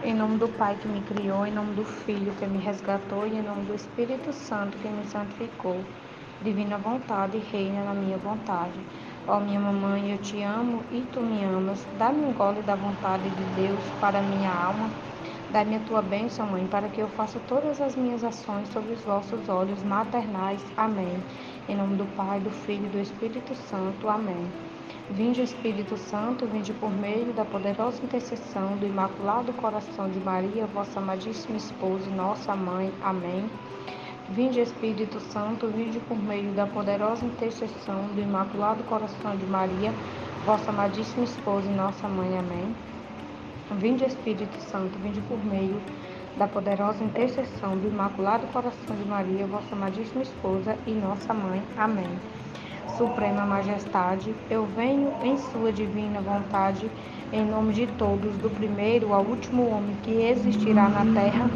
Em nome do Pai que me criou, em nome do Filho que me resgatou e em nome do Espírito Santo que me santificou. Divina vontade, reina na minha vontade. Ó minha mamãe, eu te amo e tu me amas. Dá-me um gole da vontade de Deus para minha alma. Dá-me a tua bênção, mãe, para que eu faça todas as minhas ações sob os vossos olhos maternais. Amém. Em nome do Pai, do Filho e do Espírito Santo. Amém. Vinde, Espírito Santo, vinde por meio da poderosa intercessão do Imaculado Coração de Maria, vossa amadíssima esposa e nossa mãe. Amém. Vinde, Espírito Santo, vinde por meio da poderosa intercessão do Imaculado Coração de Maria, vossa amadíssima esposa e nossa mãe. Amém. Vinde, Espírito Santo, vinde por meio da poderosa intercessão do Imaculado Coração de Maria, vossa amadíssima esposa e nossa mãe. Amém. Suprema Majestade, eu venho em sua divina vontade, em nome de todos, do primeiro ao último homem que existirá na terra,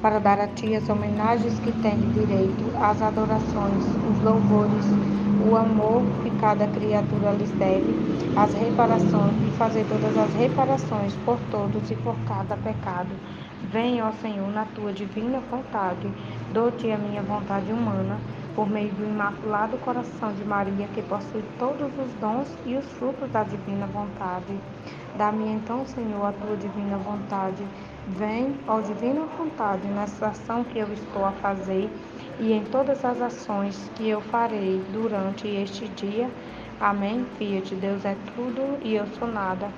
para dar a ti as homenagens que tem direito, as adorações, os louvores, o amor que cada criatura lhes deve, as reparações e fazer todas as reparações por todos e por cada pecado. Venha, ó Senhor, na tua divina vontade, dou-te a minha vontade humana, por meio do Imaculado Coração de Maria, que possui todos os dons e os frutos da divina vontade. Dá-me então, Senhor, a tua divina vontade. Vem, ó divina vontade, nessa ação que eu estou a fazer e em todas as ações que eu farei durante este dia. Amém. Fiat, Deus é tudo e eu sou nada.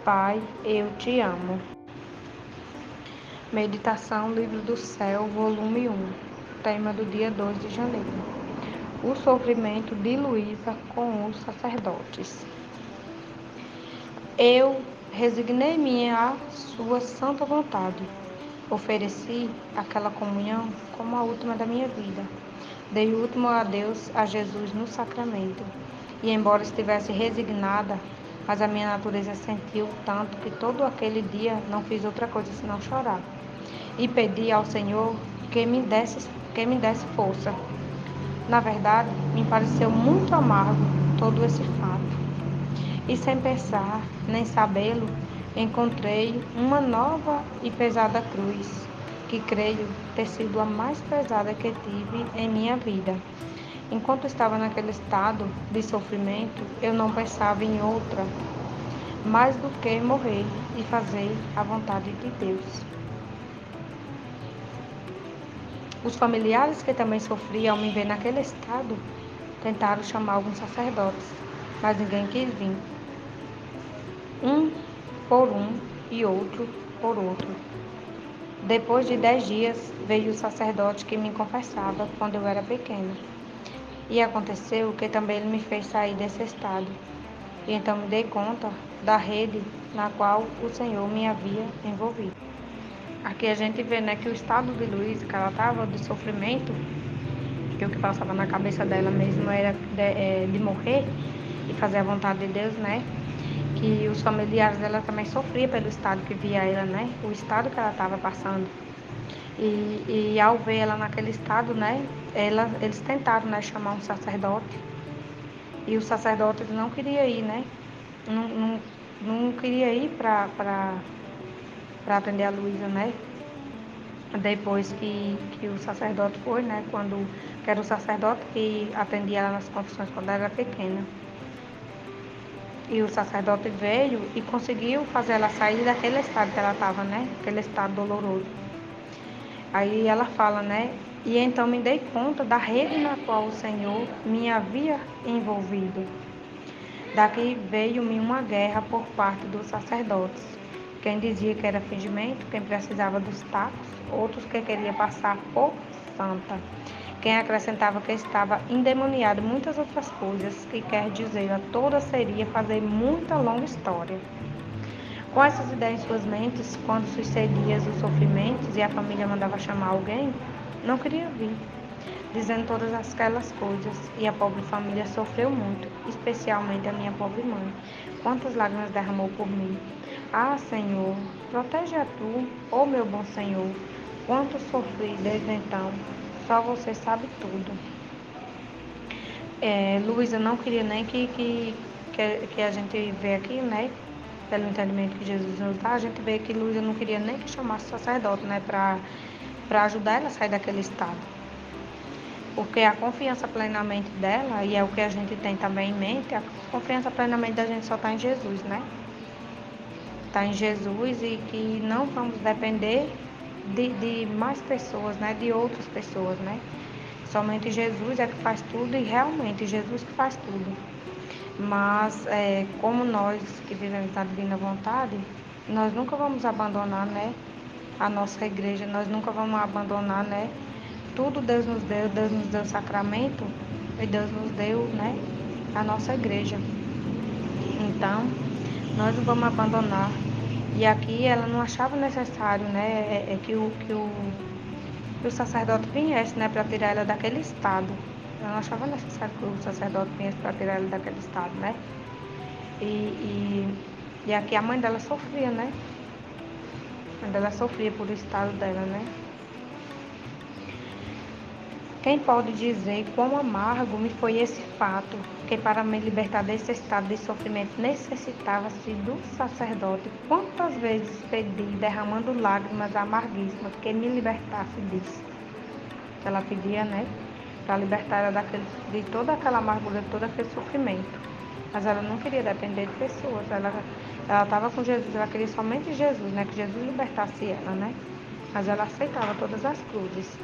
Pai, eu te amo. Meditação, Livro do Céu, volume 1. Tema do dia 2 de janeiro. O sofrimento de Luísa com os sacerdotes. Eu resignei-me à sua santa vontade. Ofereci aquela comunhão como a última da minha vida. Dei o último adeus a Jesus no sacramento. E embora estivesse resignada, mas a minha natureza sentiu tanto que todo aquele dia não fiz outra coisa senão chorar. E pedi ao Senhor que me desse força. Na verdade, me pareceu muito amargo todo esse fato. E sem pensar, nem sabê-lo, encontrei uma nova e pesada cruz, que creio ter sido a mais pesada que tive em minha vida. Enquanto estava naquele estado de sofrimento, eu não pensava em outra, mais do que morrer e fazer a vontade de Deus. Os familiares que também sofriam ao me ver naquele estado tentaram chamar alguns sacerdotes, mas ninguém quis vir. Um por um e outro por outro. Depois de 10 dias, veio o sacerdote que me confessava quando eu era pequena. E aconteceu que também ele me fez sair desse estado. E então me dei conta da rede na qual o Senhor me havia envolvido. Aqui a gente vê, que o estado de Luísa, que ela estava de sofrimento, que o que passava na cabeça dela mesmo era de morrer e fazer a vontade de Deus, que os familiares dela também sofriam pelo estado que via ela, o estado que ela estava passando. E ao ver ela naquele estado, eles tentaram, chamar um sacerdote, e o sacerdote não queria ir, não queria ir para atender a Luísa, Depois que o sacerdote foi, que era o sacerdote que atendia ela nas confissões quando ela era pequena. E o sacerdote veio e conseguiu fazer ela sair daquele estado que ela estava, aquele estado doloroso. Aí ela fala, e então me dei conta da rede na qual o Senhor me havia envolvido. Daqui veio-me uma guerra por parte dos sacerdotes. Quem dizia que era fingimento, quem precisava dos tacos, outros que queria passar por santa. Quem acrescentava que estava endemoniado, muitas outras coisas, que quer dizer, a toda seria fazer muita longa história. Com essas ideias em suas mentes, quando sucedia os sofrimentos e a família mandava chamar alguém, não queria vir, dizendo todas aquelas coisas, e a pobre família sofreu muito, especialmente a minha pobre mãe. Quantas lágrimas derramou por mim! Ah, Senhor, protege a tu, ó meu bom Senhor, quanto sofri desde então, só você sabe tudo. Luísa não queria nem que a gente vê aqui, pelo entendimento que Jesus nos dá, a gente vê que Luísa não queria nem que chamasse sacerdote, né, para ajudar ela a sair daquele estado. Porque a confiança plenamente dela, e é o que a gente tem também em mente, a confiança plenamente da gente só está em Jesus, né? Está em Jesus e que não vamos depender de mais pessoas, né? De outras pessoas, né? Somente Jesus é que faz tudo e realmente Jesus que faz tudo. Mas como nós que vivemos na divina vontade, nós nunca vamos abandonar, né? A nossa igreja, nós nunca vamos abandonar, né? Tudo Deus nos deu sacramento e Deus nos deu, né? A nossa igreja. Então, nós não vamos abandonar. E aqui ela não achava necessário, né? Que o sacerdote viesse, né? Para tirar ela daquele estado. Ela não achava necessário que o sacerdote viesse para tirar ela daquele estado, né? E aqui a mãe dela sofria, né? A mãe dela sofria por o estado dela, né? Quem pode dizer quão amargo me foi esse fato, que para me libertar desse estado de sofrimento necessitava-se do sacerdote? Quantas vezes pedi, derramando lágrimas amarguíssimas, que me libertasse disso? Ela pedia, né, para libertar ela de toda aquela amargura, de todo aquele sofrimento. Mas ela não queria depender de pessoas, ela estava com Jesus, ela queria somente Jesus, né, que Jesus libertasse ela, né? Mas ela aceitava todas as cruzes.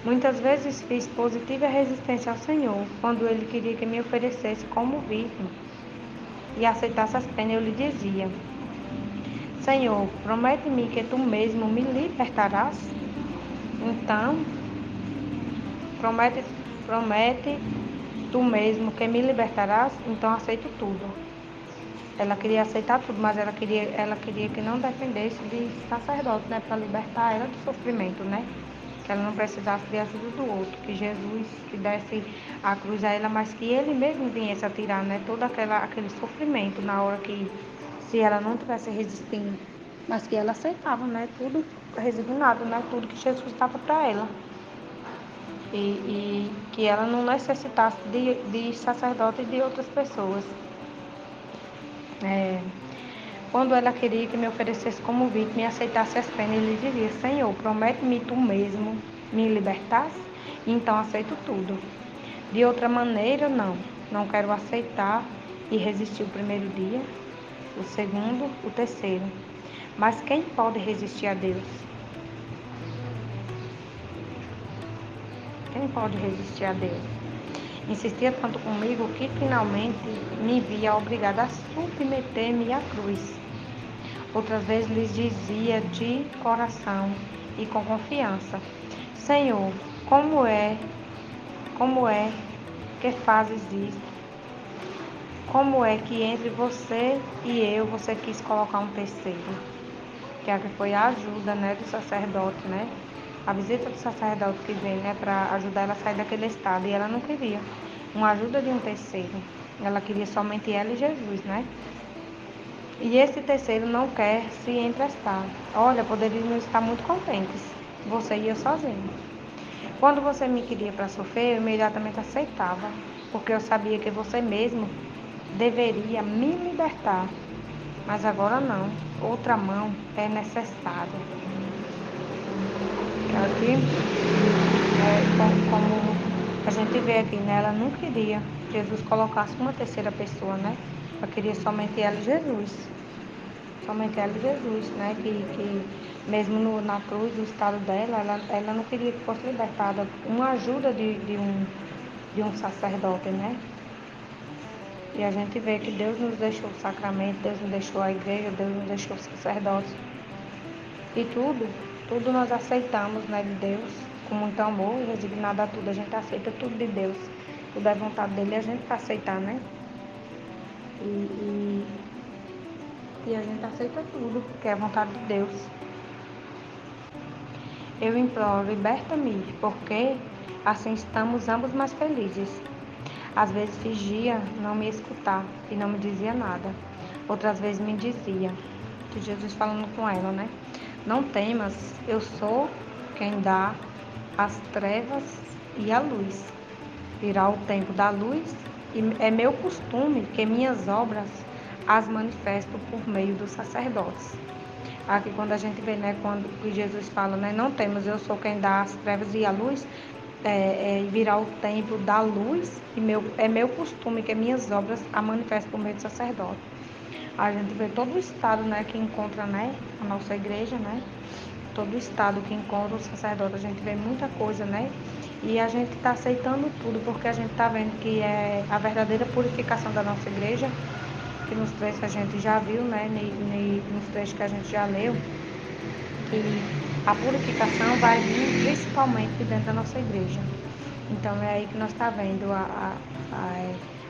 Muitas vezes fiz positiva resistência ao Senhor, quando Ele queria que me oferecesse como vítima e aceitasse as penas. Eu lhe dizia: Senhor, promete-me que Tu mesmo me libertarás? Então, promete Tu mesmo que me libertarás? Então aceito tudo. Ela queria aceitar tudo, mas ela queria que não dependesse de sacerdote, né, para libertar ela do sofrimento, né? Que ela não precisasse de ajuda do outro, que Jesus que desse a cruz a ela, mas que Ele mesmo viesse a tirar, né, todo aquele sofrimento na hora que, se ela não estivesse resistindo, mas que ela aceitava, né, tudo resignado, né, tudo que Jesus dava para ela. E que ela não necessitasse de sacerdote e de outras pessoas. Quando ela queria que me oferecesse como vítima e aceitasse as penas, ele dizia: Senhor, promete-me Tu mesmo me libertasse? Então aceito tudo. De outra maneira, não quero aceitar. E resistir o primeiro dia, o segundo, o terceiro. Mas quem pode resistir a Deus? Quem pode resistir a Deus? Insistia tanto comigo que finalmente me via obrigada a submeter-me à cruz. Outras vezes lhes dizia de coração e com confiança: Senhor, como é que fazes isto? Como é que entre você e eu você quis colocar um terceiro? Que foi a ajuda, né, do sacerdote, né? A visita do sacerdote que veio, né, para ajudar ela a sair daquele estado. E ela não queria uma ajuda de um terceiro. Ela queria somente ela e Jesus, né? E esse terceiro não quer se emprestar. Olha, poderíamos estar muito contentes, você e eu sozinho. Quando você me queria para sofrer, eu imediatamente aceitava, porque eu sabia que você mesmo deveria me libertar. Mas agora não, outra mão é necessária. Aqui, como a gente vê aqui, né? Ela não queria que Jesus colocasse uma terceira pessoa, né? Ela queria somente ela e Jesus. Somente ela e Jesus, né? Que mesmo na cruz, no estado dela, ela não queria que fosse libertada. Uma ajuda de um sacerdote, né? E a gente vê que Deus nos deixou o sacramento, Deus nos deixou a igreja, Deus nos deixou o sacerdote. E tudo nós aceitamos, né, de Deus, com muito amor e resignado a tudo. A gente aceita tudo de Deus. Tudo é vontade dele, a gente vai aceitar, né? E a gente aceita tudo, porque é a vontade de Deus. Eu imploro, liberta-me, porque assim estamos ambos mais felizes. Às vezes fingia não me escutar e não me dizia nada. Outras vezes me dizia, que Jesus falando com ela, né? Não temas, eu sou quem dá as trevas e a luz. Virá o tempo da luz e é meu costume que minhas obras as manifestam por meio dos sacerdotes. Aqui quando a gente vê, né, quando Jesus fala, né, não temos, eu sou quem dá as trevas e a luz, virar o templo da luz, e é meu costume que minhas obras a manifestam por meio do sacerdote. A gente vê todo o estado, né, que encontra, né, a nossa igreja, né, todo o estado que encontra o sacerdote, a gente vê muita coisa, né, e a gente está aceitando tudo, porque a gente está vendo que é a verdadeira purificação da nossa igreja, que nos trechos que a gente já viu, né, nos trechos que a gente já leu, que a purificação vai vir principalmente de dentro da nossa igreja. Então é aí que nós está vendo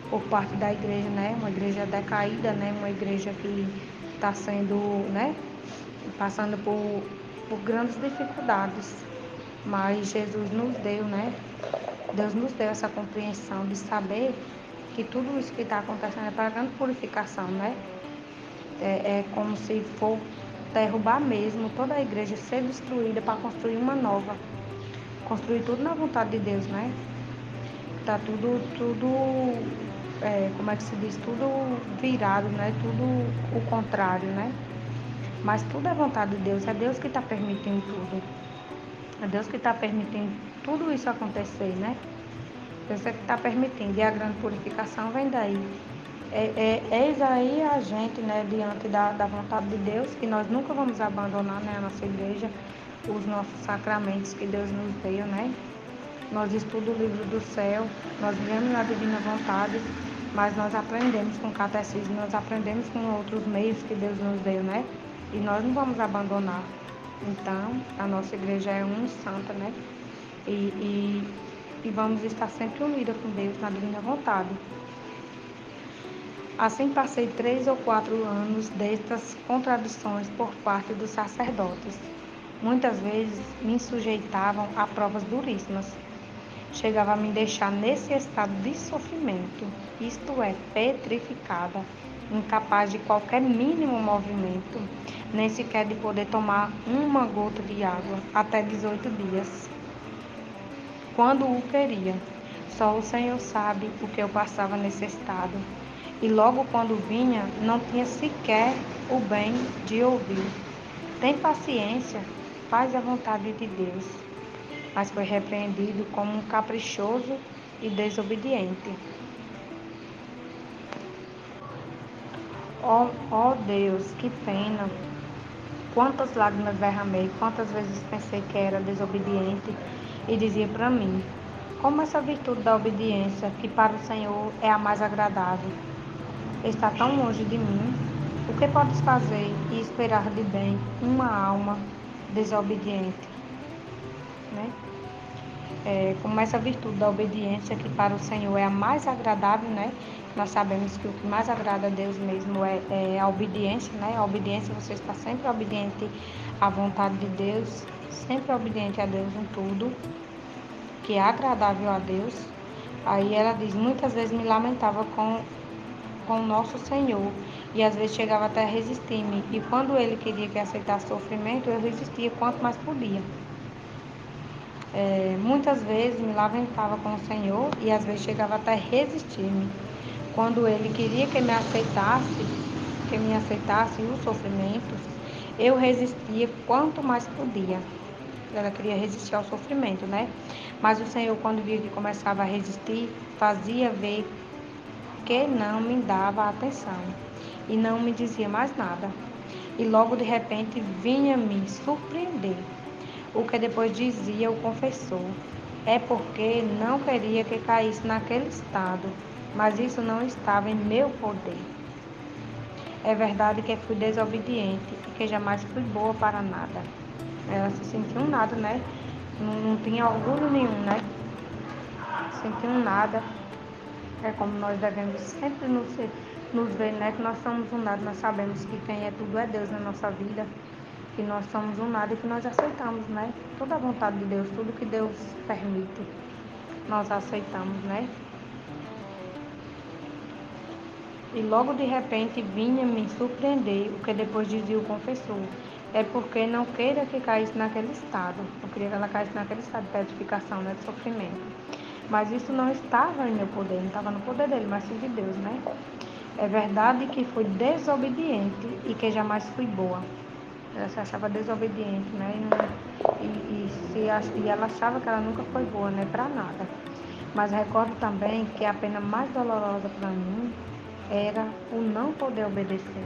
por parte da igreja, né, uma igreja decaída, né, uma igreja que está sendo, né, passando por grandes dificuldades, mas Jesus nos deu, né, Deus nos deu essa compreensão de saber que tudo isso que está acontecendo é para a grande purificação, né? É como se for derrubar mesmo toda a igreja, ser destruída para construir uma nova. Construir tudo na vontade de Deus, né? Tá tudo, como é que se diz? Tudo virado, né? Tudo o contrário, né? Mas tudo é vontade de Deus, é Deus que está permitindo tudo. É Deus que está permitindo tudo isso acontecer, né? Deus é que está permitindo, e a grande purificação vem daí. Eis aí a gente, né, diante da vontade de Deus, que nós nunca vamos abandonar, né, a nossa igreja, os nossos sacramentos que Deus nos deu, né? Nós estudamos o livro do céu, nós vivemos na divina vontade, mas nós aprendemos com o catecismo, nós aprendemos com outros meios que Deus nos deu, né? E nós não vamos abandonar. Então, a nossa igreja é uma santa, né? E vamos estar sempre unidas com Deus na divina vontade. Assim passei 3 ou 4 anos destas contradições por parte dos sacerdotes. Muitas vezes me sujeitavam a provas duríssimas. Chegava a me deixar nesse estado de sofrimento, isto é, petrificada, incapaz de qualquer mínimo movimento, nem sequer de poder tomar uma gota de água, até 18 dias. Quando o queria, só o Senhor sabe o que eu passava nesse estado. E logo quando vinha, não tinha sequer o bem de ouvir. Tem paciência, faz a vontade de Deus. Mas foi repreendido como um caprichoso e desobediente. Ó Deus, que pena! Quantas lágrimas derramei, quantas vezes pensei que era desobediente e dizia para mim, como essa virtude da obediência, que para o Senhor é a mais agradável, está tão longe de mim, o que podes fazer e esperar de bem uma alma desobediente, né? Como essa virtude da obediência, que para o Senhor é a mais agradável, né? Nós sabemos que o que mais agrada a Deus mesmo é a obediência, né? A obediência, você está sempre obediente à vontade de Deus, sempre obediente a Deus em tudo, que é agradável a Deus. Aí ela diz, muitas vezes me lamentava com o nosso Senhor, e às vezes chegava até a resistir-me, e quando ele queria que aceitasse sofrimento, eu resistia quanto mais podia. Muitas vezes me lamentava com o Senhor, e às vezes chegava até a resistir-me, quando ele queria que me aceitasse os sofrimentos, eu resistia quanto mais podia. Ela queria resistir ao sofrimento, né? Mas o Senhor, quando via que começava a resistir, fazia ver que não me dava atenção e não me dizia mais nada. E logo de repente vinha me surpreender. O que depois dizia o confessor é porque não queria que caísse naquele estado, mas isso não estava em meu poder. É verdade que fui desobediente e que jamais fui boa para nada. Ela se sentiu um nada, né? Não tinha orgulho nenhum, né? Sentiu um nada. É como nós devemos sempre nos ver, né? Que nós somos um nada, nós sabemos que quem é tudo é Deus na nossa vida, que nós somos um nada e que nós aceitamos, né? Toda a vontade de Deus, tudo que Deus permite, nós aceitamos, né? E logo de repente vinha me surpreender, o que depois dizia o confessor, é porque não queira que caísse naquele estado, não queria que ela caísse naquele estado de petrificação, né? De sofrimento. Mas isso não estava em meu poder, não estava no poder dele, mas sim de Deus, né? É verdade que fui desobediente e que jamais fui boa. Ela se achava desobediente, né? E ela achava que ela nunca foi boa, né? Para nada. Mas recordo também que a pena mais dolorosa para mim era o não poder obedecer.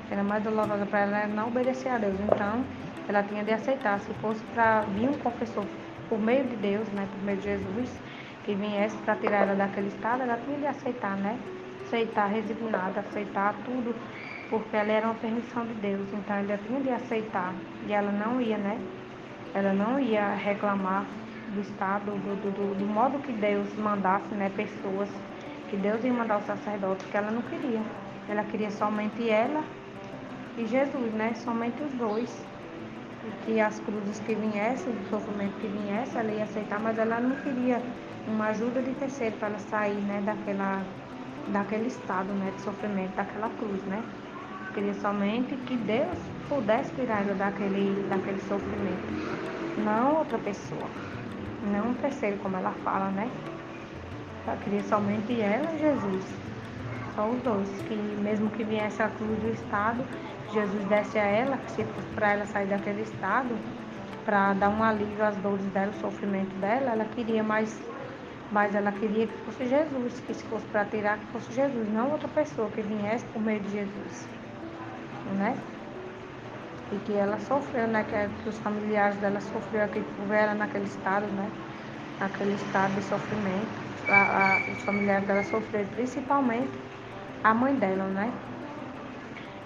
Era mais dolorosa para ela não obedecer a Deus. Então, ela tinha de aceitar. Se fosse para vir um confessor por meio de Deus, né? Por meio de Jesus, que viesse para tirar ela daquele estado, ela tinha de aceitar, né? Aceitar resignada, aceitar tudo, porque ela era uma permissão de Deus. Então, ela tinha de aceitar. E ela não ia, né? Ela não ia reclamar do estado, do modo que Deus mandasse, né? Pessoas, que Deus ia mandar o sacerdote, porque ela não queria. Ela queria somente ela e Jesus, né? Somente os dois. E que as cruzes que viessem, o sofrimento que viesse, ela ia aceitar, mas ela não queria uma ajuda de terceiro para ela sair, né? Daquele estado, né? De sofrimento, daquela cruz, né? Queria somente que Deus pudesse tirar ela daquele sofrimento. Não outra pessoa. Não um terceiro, como ela fala, né? Ela queria somente ela e Jesus. Só os dois. Que mesmo que viesse a cruz do estado, Jesus desse a ela, que se fosse para ela sair daquele estado, para dar um alívio às dores dela, o sofrimento dela, ela queria mas ela queria que fosse Jesus, que se fosse para tirar, que fosse Jesus, não outra pessoa que viesse por meio de Jesus, né? E que ela sofreu, né? Que os familiares dela sofreram aqui por ela naquele estado, né? Naquele estado de sofrimento. Os familiares dela sofreram, principalmente a mãe dela, né?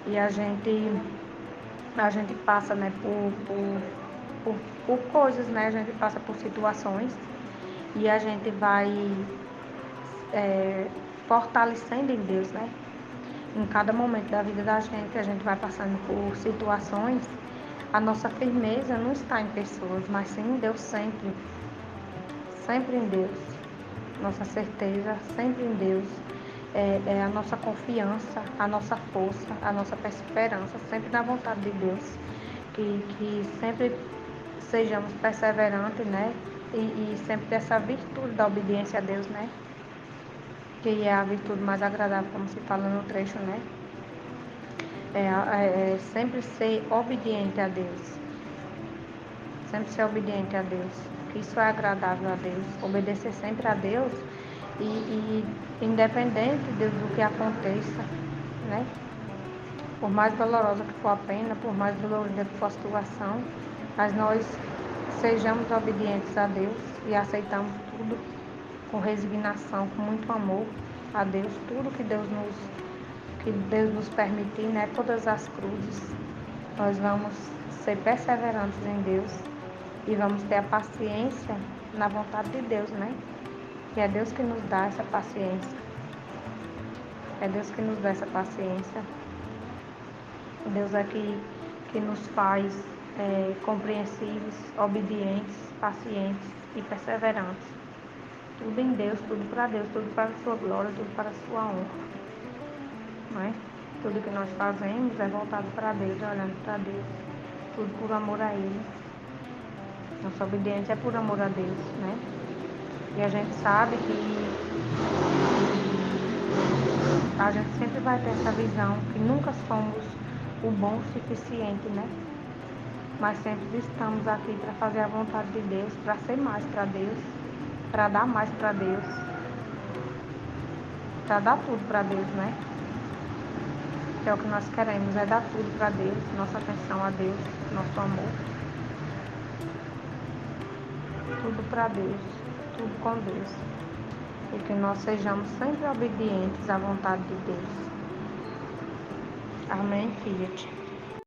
E a gente passa, né, por coisas, né? A gente passa por situações e a gente vai fortalecendo em Deus, né? Em cada momento da vida da gente, a gente vai passando por situações. A nossa firmeza não está em pessoas, mas sim em Deus sempre. Sempre em Deus. Nossa certeza sempre em Deus. É a nossa confiança, a nossa força, a nossa perseverança, sempre na vontade de Deus. Que sempre sejamos perseverantes, né? E sempre dessa virtude da obediência a Deus, né? Que é a virtude mais agradável, como se fala no trecho, né? Sempre ser obediente a Deus. Sempre ser obediente a Deus. Que isso é agradável a Deus. Obedecer sempre a Deus e independente do que aconteça, né? Por mais dolorosa que for a pena, por mais dolorida que for a situação, mas nós sejamos obedientes a Deus e aceitamos tudo com resignação, com muito amor a Deus, tudo que Deus nos permitir, né? Todas as cruzes, nós vamos ser perseverantes em Deus e vamos ter a paciência na vontade de Deus, né? Que é Deus que nos dá essa paciência. É Deus que nos dá essa paciência. Deus é que nos faz compreensivos, obedientes, pacientes e perseverantes. Tudo em Deus, tudo para Deus, tudo para a sua glória, tudo para a sua honra. Não é? Tudo que nós fazemos é voltado para Deus, olhando para Deus. Tudo por amor a Ele. Nossa obediência é por amor a Deus, né? E a gente sabe que a gente sempre vai ter essa visão que nunca somos o bom o suficiente, né? Mas sempre estamos aqui para fazer a vontade de Deus, para ser mais para Deus, para dar mais para Deus, para dar tudo para Deus, né? Que é o que nós queremos, é dar tudo para Deus, nossa atenção a Deus, nosso amor. Tudo para Deus, tudo com Deus. E que nós sejamos sempre obedientes à vontade de Deus. Amém, Fiat.